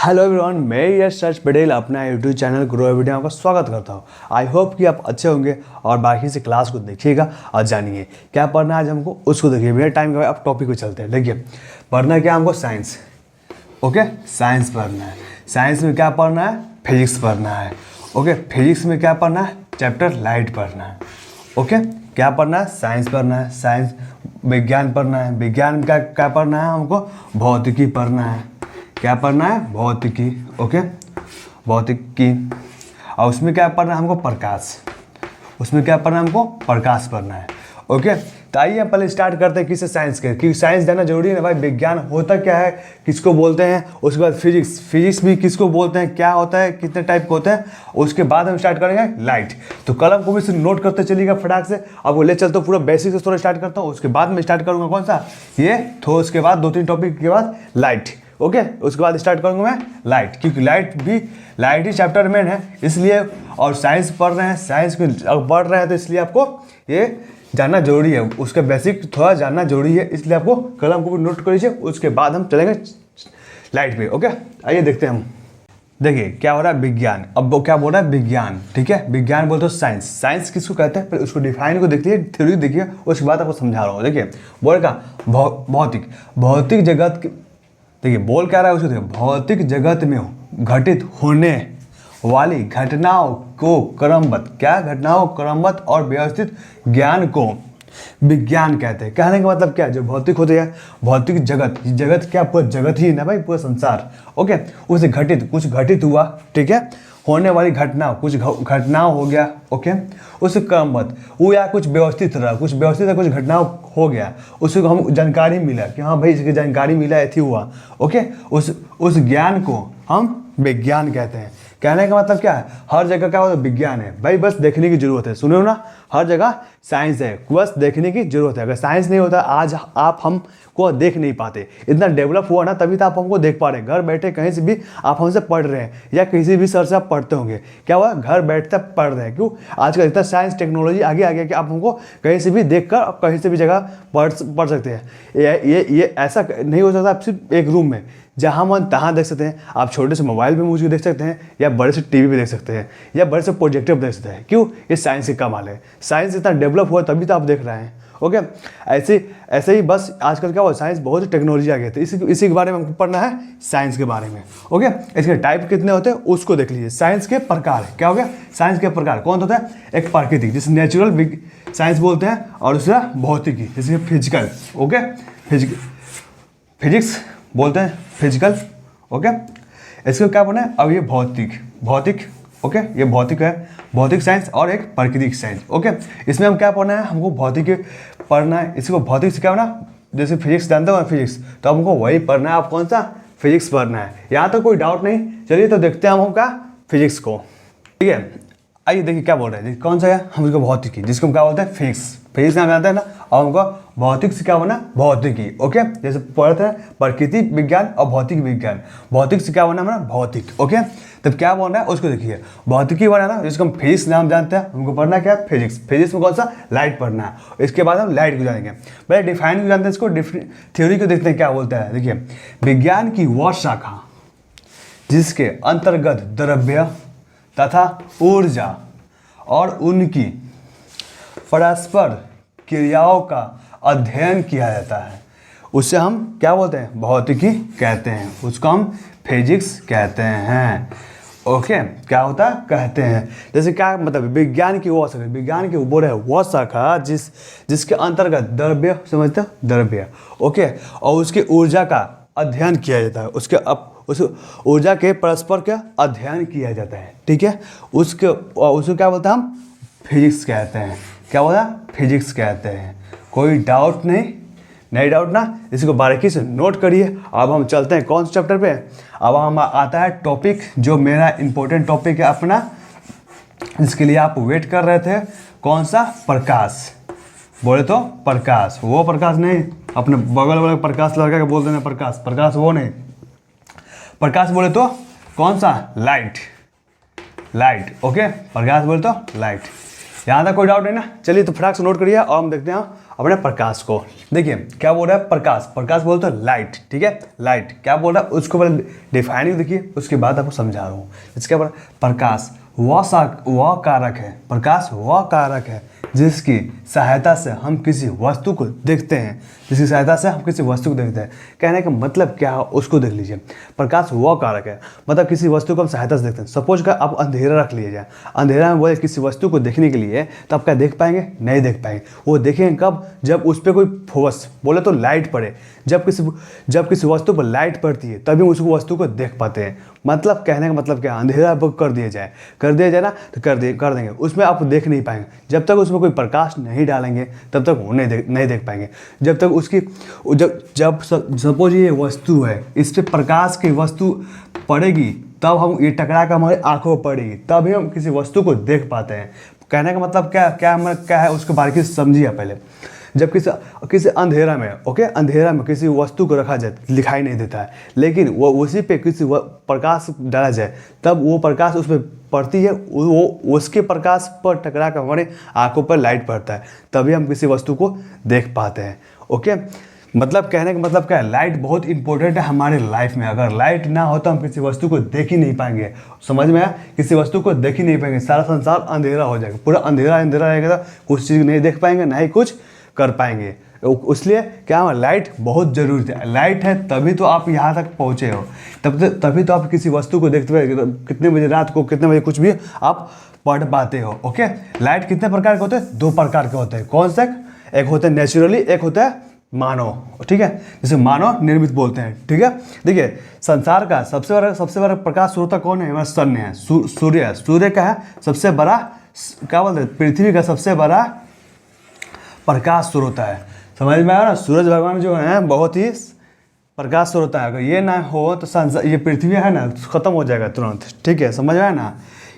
Hello everyone, मैं यश search Patel अपना YouTube channel grow everyday में आपका स्वागत करता हूं। आई होप कि आप अच्छे होंगे और बाकी से क्लास को देखिएगा और जानिए क्या पढ़ना है आज हमको, उसको देखिए। बिना टाइम के अब टॉपिक पे चलते हैं। देखिए पढ़ना है क्या हमको, साइंस। ओके, साइंस पढ़ना है। साइंस में क्या पढ़ना है, फिजिक्स पढ़ना है। ओके, फिजिक्स में क्या पढ़ना है, चैप्टर लाइट पढ़ना है। ओके, क्या पढ़ना है, साइंस पढ़ना है। साइंस विज्ञान पढ़ना है। विज्ञान में क्या क्या पढ़ना है हमको, भौतिकी पढ़ना है। क्या पढ़ना है, भौतिकी। ओके, भौतिकी। और उसमें क्या पढ़ना है हमको, प्रकाश। उसमें क्या पढ़ना है हमको, प्रकाश पढ़ना है। ओके, तो आइए हम पहले स्टार्ट करते हैं किससे, साइंस के। क्योंकि साइंस जानना जरूरी है ना भाई। विज्ञान होता क्या है, किसको बोलते हैं, उसके बाद फिजिक्स। फिजिक्स भी किसको बोलते हैं, क्या होता है, कितने टाइप के होते हैं। उसके बाद हम स्टार्ट करेंगे लाइट। तो कलम को भी सिर्फ नोट करते चलिएगा फटाक से। अब वो ले चलते पूरा बेसिक से थोड़ा स्टार्ट करता हूँ। उसके बाद मैं स्टार्ट करूँगा कौन सा, ये। तो उसके बाद 2-3 टॉपिक के बाद लाइट। ओके, उसके बाद स्टार्ट करूंगा मैं लाइट, क्योंकि लाइट ही चैप्टर मेन है इसलिए। और साइंस पढ़ रहे हैं, साइंस को पढ़ रहे हैं तो इसलिए आपको ये जानना जरूरी है। उसका बेसिक थोड़ा जानना जरूरी है, इसलिए आपको कलम को भी नोट कर लीजिए। उसके बाद हम चलेंगे लाइट पे। ओके, आइए देखते हैं हम। देखिए क्या हो रहा है, विज्ञान। अब वो क्या बोल रहा है, विज्ञान। ठीक है, विज्ञान बोलते हो साइंस। साइंस किसको कहते हैं, फिर उसको डिफाइन को देखिए, थ्योरी देखिए, उसके बाद आपको समझा रहा हूँ। देखिए बोलेगा भौतिक। भौतिक जगत, देखिए बोल क्या रहा है उसको देखिए। भौतिक जगत में घटित होने वाली घटनाओं को क्रमबद्ध, क्या घटनाओं क्रमबद्ध और व्यवस्थित ज्ञान को विज्ञान कहते हैं। कहने का मतलब क्या है, जो भौतिक होते हैं, भौतिक जगत, जगत क्या, पूरा जगत ही ना भाई, पूरा संसार। ओके, उसे घटित, कुछ घटित हुआ, ठीक है, होने वाली घटना, कुछ घटनाओं हो गया। ओके, उस क्रमबद्ध वो या कुछ व्यवस्थित रहा, कुछ व्यवस्थित है, कुछ घटनाओं हो गया, उसको हम जानकारी मिला कि हाँ भाई इसकी जानकारी मिला, ऐसी हुआ। ओके, उस ज्ञान को हम विज्ञान कहते हैं। कहने का मतलब क्या है, हर जगह क्या होता है, विज्ञान है भाई, बस देखने की जरूरत है। सुनो ना, हर जगह साइंस है, बस देखने की जरूरत है। अगर साइंस नहीं होता आज आप हमको देख नहीं पाते। इतना डेवलप हुआ ना, तभी तो आप हमको देख पा रहे हैं। घर बैठे कहीं से भी आप हमसे पढ़ रहे हैं, या किसी भी सर से आप पढ़ते होंगे। क्या हुआ, घर बैठते पढ़ रहे हैं। क्यों, आजकल इतना साइंस टेक्नोलॉजी आगे आ गया कि आप हमको कहीं से भी देख कर कहीं से भी जगह पढ़ सकते हैं। ये ऐसा नहीं हो सकता आप सिर्फ एक रूम में, जहाँ मन तहाँ देख सकते हैं। आप छोटे से मोबाइल पे मूवी देख सकते हैं, या बड़े से टीवी पे देख सकते हैं, या बड़े से प्रोजेक्टर पे देख सकते हैं। क्यों, ये साइंस का कमाल है। साइंस इतना डेवलप हुआ तभी तो आप देख रहे हैं। ओके, ऐसे ही बस आजकल क्या हुआ, साइंस बहुत टेक्नोलॉजी आ गई थी। इसी के बारे में हमको पढ़ना है, साइंस के बारे में। ओके, इसके टाइप कितने होते हैं उसको देख लीजिए। साइंस के प्रकार क्या हो गया, साइंस के प्रकार कौन होता है, एक प्राकृतिक जिसे नेचुरल साइंस बोलते हैं, और दूसरा भौतिकी जैसे फिजिकल। ओके, फिजिक्स बोलते हैं, फिजिकल। ओके, इसको क्या बोलना है, अब ये भौतिक। ओके, ये भौतिक है, भौतिक साइंस, और एक प्राकृतिक साइंस। ओके, इसमें हम क्या पढ़ना है, हमको भौतिक पढ़ना है। इसको भौतिक से क्या होना, जैसे फिजिक्स जानते हो फिजिक्स, तो हमको वही पढ़ना है। आप कौन सा, फिजिक्स पढ़ना है। यहाँ तो कोई डाउट नहीं। चलिए तो देखते हैं हम क्या, फिजिक्स को। ठीक है, आइए देखिए क्या बोल रहे हैं, कौन सा है, हम इसको भौतिकी, जिसको हम क्या बोलते हैं, फिजिक्स। फिजिक्स नाम जानते हैं ना, और हमको भौतिक से क्या होना, भौतिकी। ओके, जैसे पढ़ते हैं प्रकृति विज्ञान और भौतिक विज्ञान। भौतिक से क्या होना हमारा, भौतिक। ओके, तब क्या बोल रहा है उसको देखिए। भौतिकी बना ना, जिसको हम फिजिक्स नाम जानते हैं, हमको पढ़ना क्या है, फिजिक्स। फिजिक्स में कौन सा, लाइट पढ़ना है। इसके बाद हम लाइट को जानेंगे। पहले डिफाइन को जानते हैं, इसको थ्योरी को देखते हैं क्या बोलता है। देखिए, विज्ञान की वह शाखा जिसके अंतर्गत द्रव्य तथा ऊर्जा और उनकी परस्पर क्रियाओं का अध्ययन किया जाता है, उसे हम क्या बोलते हैं, भौतिकी कहते हैं। उसको हम फिजिक्स कहते हैं। ओके, क्या होता है, कहते हैं। जैसे क्या मतलब, विज्ञान की वो शाखा, विज्ञान की बोल रहे हैं वो शाखा जिसके अंतर्गत द्रव्य, समझते हो, द्रव्य। ओके, और उसकी ऊर्जा का अध्ययन किया जाता है। उस ऊर्जा के परस्पर का अध्ययन किया जाता है। ठीक है, उसको क्या बोलते हैं हम, फिजिक्स कहते हैं। क्या बोला, फिजिक्स कहते हैं। कोई डाउट नहीं डाउट ना, इसको बारीकी से नोट करिए। अब हम चलते हैं कौन से चैप्टर पे, अब हम आता है टॉपिक जो मेरा इंपॉर्टेंट टॉपिक है अपना, जिसके लिए आप वेट कर रहे थे। कौन सा, प्रकाश। बोले तो प्रकाश, वो प्रकाश नहीं, अपने बगल वाले प्रकाश लड़का के बोल देना प्रकाश वो नहीं। प्रकाश बोले तो कौन सा, लाइट। ओके, प्रकाश बोले तो लाइट। यहाँ तक कोई डाउट नहीं ना? चलिए तो फटाक से नोट करिए और हम देखते हैं अपने प्रकाश को। देखिए क्या बोल रहा है प्रकाश, प्रकाश बोलते हैं लाइट, ठीक है, लाइट क्या बोल रहा है उसको पहले डिफाइनिंग देखिए, उसके बाद आपको समझा रहा हूँ। इसके बाद प्रकाश वह कारक है, प्रकाश वह कारक है जिसकी सहायता से हम किसी वस्तु को देखते हैं, जिसकी सहायता से हम किसी वस्तु को देखते हैं। कहने का मतलब क्या है उसको देख लीजिए। प्रकाश वह कारक है मतलब किसी वस्तु को हम सहायता से देखते हैं। सपोज का आप अंधेरा रख लीजिए, अंधेरा में बोले किसी वस्तु को देखने के लिए, तो आप क्या देख पाएंगे? नहीं देख पाएंगे। वो देखेंगे कब? जब उस पर कोई फोर्स बोले तो लाइट पड़े, जब किसी वस्तु पर लाइट पड़ती है तभी उस वस्तु को देख पाते हैं। मतलब कहने का मतलब क्या? अंधेरा कर दिया जाए ना तो कर देंगे, उसमें आप देख नहीं पाएंगे। जब तक उसमें कोई प्रकाश नहीं डालेंगे तब तक वो नहीं देख पाएंगे। जब तक उसकी जब सपोज ये वस्तु है, इस पर प्रकाश की वस्तु पड़ेगी तब हम ये टकरा कर हमारी आंखों पर पड़ेगी, तभी हम किसी वस्तु को देख पाते हैं। कहने का मतलब क्या है उसको बारीकी से समझिए पहले। जब किसी अंधेरा में, ओके, अंधेरा में किसी वस्तु को रखा जाए दिखाई नहीं देता है, लेकिन वो उसी पे किसी प्रकाश डाला जाए तब वो प्रकाश उस पर पड़ती है, वो उसके प्रकाश पर टकरा कर हमारे आंखों पर लाइट पड़ता है, तभी हम किसी वस्तु को देख पाते हैं। ओके, मतलब कहने का मतलब क्या है? लाइट बहुत इंपॉर्टेंट है हमारे लाइफ में। अगर लाइट ना हो तो हम किसी वस्तु को देख ही नहीं पाएंगे। समझ में आया? किसी वस्तु को देख ही नहीं पाएंगे, सारा संसार अंधेरा हो जाएगा, पूरा अंधेरा रहेगा, तो कुछ चीज़ नहीं देख पाएंगे, ना ही कुछ कर पाएंगे। इसलिए क्या लाइट बहुत ज़रूरी है। लाइट है तभी तो आप यहाँ तक पहुँचे हो, तभी तो आप किसी वस्तु को देखते हुए कितने बजे रात को, कितने बजे कुछ भी आप पढ़ पाते हो। ओके, लाइट कितने प्रकार के होते हैं? 2 प्रकार के होते हैं। कौन से? एक होते हैं नेचुरली, एक होता है मानव, ठीक है, जिसे मानव निर्मित बोलते हैं। ठीक है, देखिए संसार का सबसे बड़ा प्रकाश स्रोत कौन है? हमारा सन है, सूर्य का है सबसे बड़ा, क्या बोलते हैं, पृथ्वी का सबसे बड़ा प्रकाश स्रोत है। समझ में आया ना? सूरज भगवान जो है बहुत ही प्रकाश स्रोत है। अगर ये ना हो तो संसार, ये पृथ्वी है ना खत्म हो जाएगा तुरंत। ठीक है, समझ में आया ना?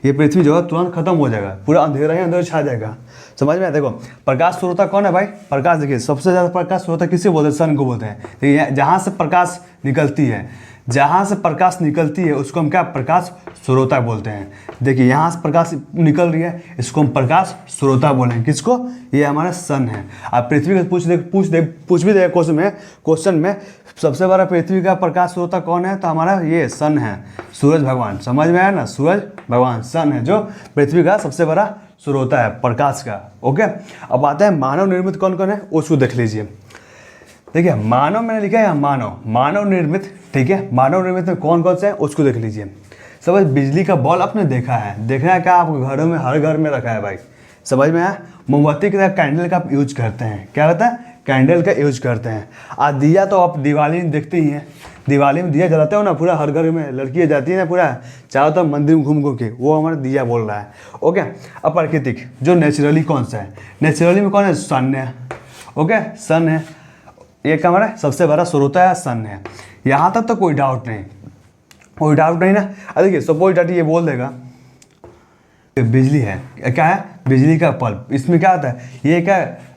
ये पृथ्वी जो है तुरंत खत्म हो जाएगा, पूरा अंधेरा ही अंधेरा छा जाएगा। समझ में? देखो प्रकाश स्रोत कौन है भाई? प्रकाश देखिए सबसे ज़्यादा प्रकाश स्रोत किसे बोलते हैं? सन को बोलते हैं। देखिए जहाँ से प्रकाश निकलती है, जहाँ से प्रकाश निकलती है उसको हम क्या? प्रकाश स्रोता बोलते हैं। देखिए यहाँ से प्रकाश निकल रही है, इसको हम प्रकाश स्रोता बोलेंगे। किसको? ये हमारा सन है। आप पृथ्वी का पूछ भी देगा क्वेश्चन में सबसे बड़ा पृथ्वी का प्रकाश स्रोता कौन है? तो हमारा ये सन है, सूरज भगवान। समझ में आया ना? सूरज भगवान सन है जो पृथ्वी का सबसे बड़ा स्रोता है प्रकाश का। ओके, अब आते हैं मानव निर्मित कौन कौन है उसको देख लीजिए। देखिए मानव मैंने लिखा है यहाँ, मानव निर्मित। ठीक है, मानव निर्मित में कौन कौन से हैं उसको देख लीजिए। समझ, बिजली का बल्ब आपने देखा है क्या? आप घरों में हर घर में रखा है भाई। समझ में आया? मोमबत्ती की तरह कैंडल का आप यूज करते हैं। क्या होता है? कैंडल का यूज करते हैं। और दिया तो आप दिवाली में देखते ही हैं, दिवाली में दिया जलाते हो ना, पूरा हर घर में लड़कियाँ जाती है ना, पूरा चारों तरफ मंदिर में घूम के, वो हमारा दिया बोल रहा है। ओके, अब प्राकृतिक जो नेचुरली कौन सा है? नेचुरली में कौन है? सन है। ओके, सन है, ये क्या हमारा सबसे बड़ा स्रोत है, सन है। यहाँ तक तो कोई डाउट नहीं ना? देखिए सपोज डाटी ये बोल देगा बिजली है, क्या है? बिजली का बल्ब। इसमें क्या होता है? ये क्या है?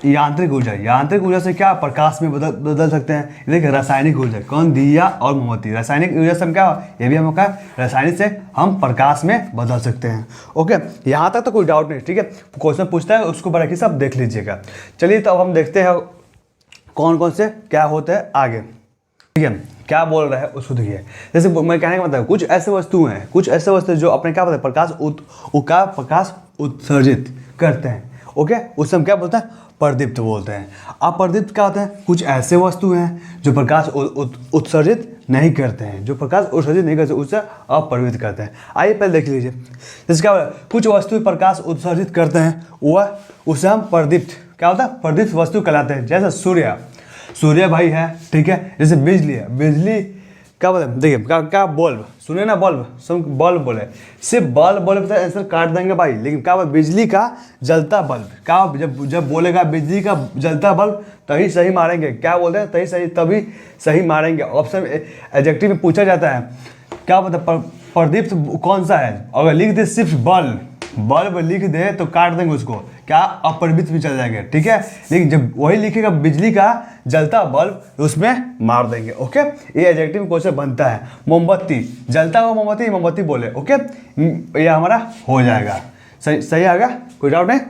यांत्रिक ऊर्जा से क्या प्रकाश में बदल सकते हैं। देखिए रासायनिक ऊर्जा, कौन? दिया और मोमबत्ती। रासायनिक ऊर्जा से हम क्या, ये भी हम क्या, रासायनिक से हम प्रकाश में बदल सकते हैं। ओके, यहाँ तक तो कोई डाउट नहीं। ठीक है, क्वेश्चन पूछता है उसको बारीकी से आप देख लीजिएगा। चलिए तो अब हम देखते हैं कौन कौन से क्या होते हैं आगे। ठीक है, क्या बोल रहा है उसको देखिए। जैसे मैं कहने का मतलब कुछ ऐसे वस्तु जो अपने क्या बोलते हैं? प्रकाश उत्सर्जित करते हैं। ओके, उससे हम क्या बोलते हैं? प्रदीप्त बोलते हैं। अप्रदीप्त क्या होते हैं? कुछ ऐसे वस्तु हैं जो प्रकाश उत्सर्जित नहीं करते हैं, उससे अपरिवर्तित करते हैं। आइए पहले देख लीजिए। जैसे क्या बोला? कुछ वस्तु प्रकाश उत्सर्जित करते हैं, वह उसे हम प्रदीप्त, क्या होता है? प्रदीप्त वस्तु कहलाते हैं। जैसे सूर्य भाई है। ठीक है, जैसे बिजली है, बिजली क्या बोले? देखिए क्या बल्ब, सुने ना, बल्ब बोले, सिर्फ बल्ब बोले तो आंसर काट देंगे भाई। लेकिन क्या बोले? बिजली का जलता बल्ब। क्या जब बोलेगा बिजली का जलता बल्ब तभी सही मारेंगे। क्या बोलते हैं? तभी सही मारेंगे। ऑप्शन एडजेक्टिव में पूछा जाता है, क्या बोलते? प्रदीप्त कौन सा है? अगर लिख दे सिर्फ बल्ब लिख दे तो काट देंगे उसको, क्या अपरिवर्तित भी चल जाएंगे। ठीक है, लेकिन जब वही लिखेगा बिजली का जलता बल्ब उसमें मार देंगे। ओके, ये एडजेक्टिव में क्वेश्चन बनता है। मोमबत्ती, जलता हुआ मोमबत्ती बोले। ओके, ये हमारा हो जाएगा। सही सही आ गया, कोई डाउट नहीं?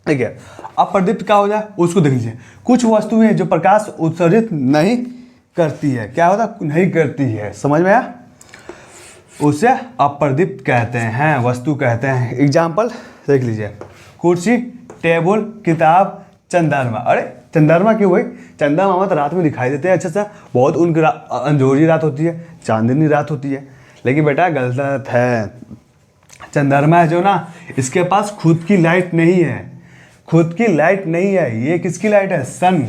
ठीक है, अब प्रदीप्त क्या हो जाए उसको देख लीजिए। कुछ वस्तुएं जो प्रकाश उत्सर्जित नहीं करती है, क्या होता नहीं करती है, समझ में आया? उसे अप्रदीप्त कहते हैं, वस्तु कहते हैं। एग्जाम्पल देख लीजिए, कुर्सी, टेबल, किताब, चंद्रमा। अरे चंद्रमा क्यों भाई? चंद्रमा तो रात में दिखाई देते हैं अच्छा सा, बहुत उनकी अंजोरी रात होती है, चांदनी रात होती है। लेकिन बेटा गलत है, चंद्रमा है जो ना, इसके पास खुद की लाइट नहीं है, खुद की लाइट नहीं है। ये किसकी लाइट है? सन।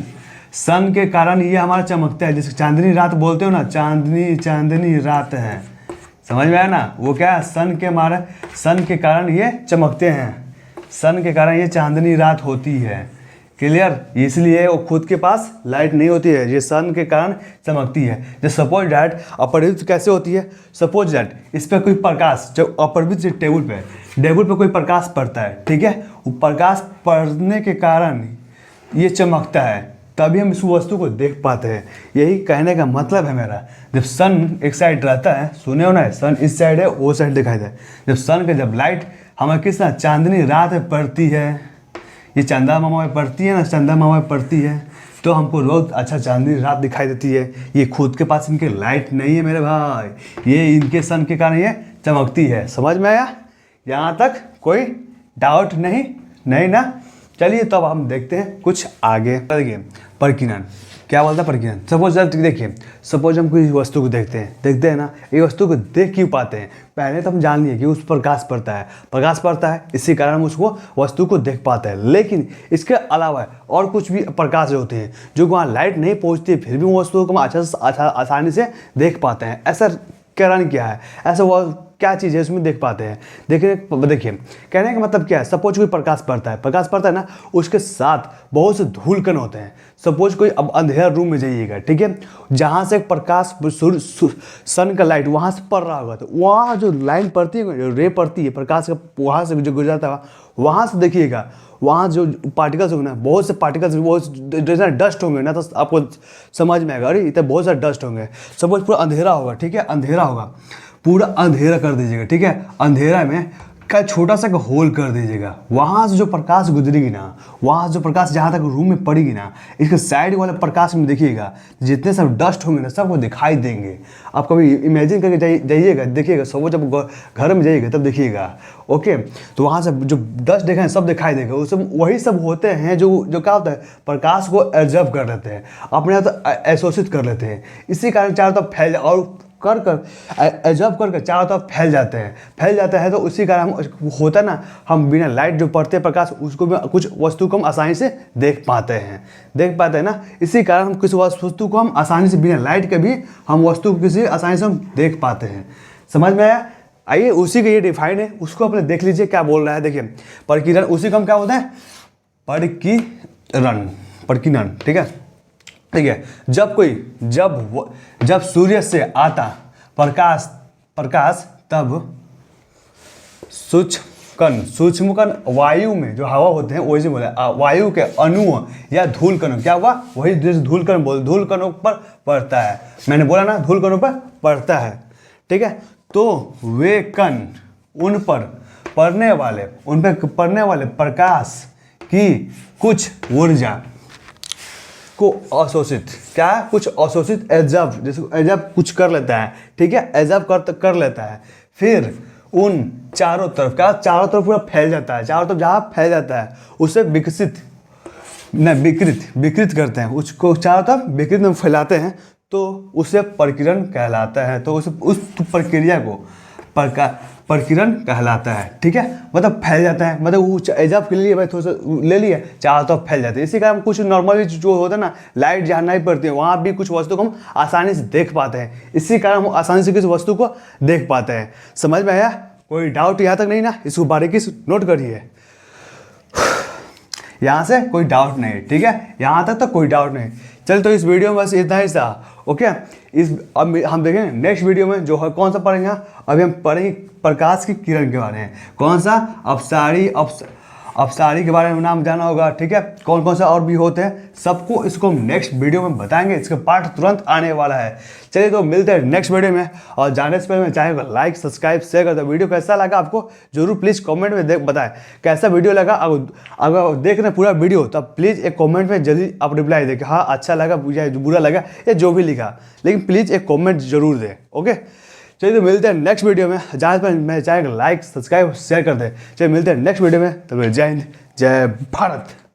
सन के कारण ये हमारा चमकता है, जैसे चांदनी रात बोलते हो ना, चांदनी चांदनी रात है, समझ में आया ना? वो क्या है? सन के मारे, सन के कारण ये चमकते हैं, सन के कारण ये चांदनी रात होती है। क्लियर? इसलिए वो खुद के पास लाइट नहीं होती है, ये सन के कारण चमकती है। जब सपोज डैट अप्रदीप्त कैसे होती है? सपोज डैट इस पर कोई प्रकाश, जब अप्रदीप्त टेबल पे कोई प्रकाश पड़ता है, ठीक है, वो प्रकाश पड़ने के कारण ये चमकता है, तभी हम इस वस्तु को देख पाते हैं। यही कहने का मतलब है मेरा। जब सन एक साइड रहता है, सुने हो ना, सन इस साइड है, वो साइड दिखाई दे, जब सन का जब लाइट हमें किस ना चांदनी रात में पड़ती है, ये चंदा मामा में पड़ती है ना, चंदा मामा में पड़ती है, तो हमको बहुत अच्छा चांदनी रात दिखाई देती है। ये खुद के पास इनके लाइट नहीं है मेरे भाई, ये इनके सन के कारण ये चमकती है। समझ में आया? यहाँ तक कोई डाउट नहीं? नहीं ना? चलिए तो अब हम देखते हैं कुछ आगे। देखिए प्रकीर्णन क्या बोलता है? प्रकीर्णन सपोज देखिए, सपोज हम कोई वस्तु को देखते हैं ना, ये वस्तु को देख क्यों पाते हैं? पहले तो हम जान लिए कि उस पर प्रकाश पड़ता है, इसी कारण हम उसको वस्तु को देख पाते हैं। लेकिन इसके अलावा और कुछ भी प्रकाश होते हैं जो वहाँ लाइट नहीं पहुँचती, फिर भी वो वस्तुओं को हम आसानी से देख पाते हैं। ऐसा कारण क्या है? ऐसा वो क्या चीज़ है इसमें देख पाते हैं? देखिए कहने का मतलब क्या है? सपोज कोई प्रकाश पड़ता है ना, उसके साथ बहुत से धूल कण होते हैं। सपोज कोई अब अंधेरा रूम में जाइएगा, ठीक है, जहाँ से प्रकाश सन का लाइट वहाँ से पड़ रहा होगा, तो वहाँ जो लाइन पड़ती है, जो रे पड़ती है प्रकाश का, वहाँ से जो गुजरता है, वहाँ से देखिएगा, वहाँ जो पार्टिकल्स होंगे ना, बहुत से पार्टिकल्स, बहुत जैसा डस्ट होंगे ना, तो आपको समझ में आएगा, अरे इतने बहुत सारे डस्ट होंगे। सपोज पूरा अंधेरा होगा, ठीक है, अंधेरा होगा, पूरा अंधेरा कर दीजिएगा, ठीक है, अंधेरा में का छोटा सा होल कर दीजिएगा, वहाँ से जो प्रकाश गुजरेगी ना, वहाँ से जो प्रकाश जहाँ तक रूम में पड़ेगी ना, इसके साइड वाले प्रकाश में देखिएगा जितने सब डस्ट होंगे ना, सबको दिखाई देंगे। आप कभी इमेजिन करके जाइएगा, देखिएगा, सब जब घर में जाइएगा तब देखिएगा, ओके। तो वहाँ से जो डस्ट देखा है सब दिखाई देगा, वो सब वही सब होते हैं जो क्या होता है, प्रकाश को एब्जॉर्ब कर लेते हैं, अपने आप एसोसिएट कर लेते हैं। इसी कारण चारों तरफ फैल और एब्जॉर्ब करके चारों तरफ फैल जाता है। तो उसी कारण हम होता है ना, हम बिना लाइट जो पड़ते हैं प्रकाश, उसको भी कुछ वस्तु को हम आसानी से देख पाते हैं ना। इसी कारण हम किसी वस्तु को हम आसानी से बिना लाइट के भी हम वस्तु को किसी आसानी से हम देख पाते हैं। समझ में आया? आइए उसी का ये डिफाइन है, उसको अपने देख लीजिए क्या बोल रहा है। देखिए प्रकीर्णन, उसी को हम क्या बोलते हैं? प्रकीर्णन, ठीक है। ठीक है, जब सूर्य से आता प्रकाश तब सूक्ष्म कण वायु में जो हवा होते हैं, वही से बोले वायु के अणुओं या धूल कणों, क्या हुआ, वही जैसे धूल कण बोल, धूल कणों पर पड़ता है। मैंने बोला ना, धूल कणों पर पड़ता है, ठीक है। तो वे कण उन पर पड़ने वाले प्रकाश की कुछ ऊर्जा को कुछ अवशोषित एब्जॉर्ब, जैसे एब्जॉर्ब कुछ कर लेता है, ठीक है, एब्जॉर्ब कर लेता है, फिर उन चारों तरफ पूरा फैल जाता है, चारों तरफ जहाँ फैल जाता है उसे विकृत करते हैं, उसको चारों तरफ विकृत में फैलाते हैं, तो उसे प्रकीर्णन कहलाता है। तो उस प्रक्रिया को प्रकीर्णन कहलाता है, ठीक है। मतलब फैल जाता है, मतलब वो एब्जॉर्ब के लिए भाई थोड़ा सा ले लिए, चारों तरफ फैल जाते हैं। इसी कारण कुछ नॉर्मली जो होता है ना, लाइट जहाँ नहीं पड़ती है वहाँ भी कुछ वस्तु को हम आसानी से देख पाते हैं। इसी कारण हम आसानी से किसी वस्तु को देख पाते हैं। समझ में आया? कोई डाउट यहाँ तक नहीं ना? इसको बारीकी से नोट करिए, यहाँ से कोई डाउट नहीं, ठीक है, यहाँ तक तो कोई डाउट नहीं। चल तो इस वीडियो में बस इतना ही था, ओके। अब हम देखेंगे नेक्स्ट वीडियो में जो है कौन सा पढ़ेंगे। अभी हम पढ़ेंगे प्रकाश की किरण के बारे में। कौन सा? अपसारी के बारे में नाम जाना होगा, ठीक है, कौन कौन सा और भी होते हैं, सबको इसको हम नेक्स्ट वीडियो में बताएंगे। इसका पार्ट तुरंत आने वाला है। चलिए तो मिलते हैं नेक्स्ट वीडियो में। और जाने से पहले मैं चैनल को लाइक सब्सक्राइब शेयर कर दो। वीडियो कैसा लगा आपको जरूर प्लीज़ कमेंट में बताएं कैसा वीडियो लगा। अगर देख रहे पूरा वीडियो तब प्लीज़ एक कमेंट में जल्दी आप रिप्लाई दें कि हाँ अच्छा लगा या बुरा लगा या जो भी लिखा, लेकिन प्लीज़ एक कमेंट जरूर दें। ओके, चलिए तो मिलते हैं नेक्स्ट वीडियो में। जहाँ पर मेरे चैनल को लाइक सब्सक्राइब शेयर कर दें। चलिए मिलते हैं नेक्स्ट वीडियो में। तब जय हिंद जय भारत।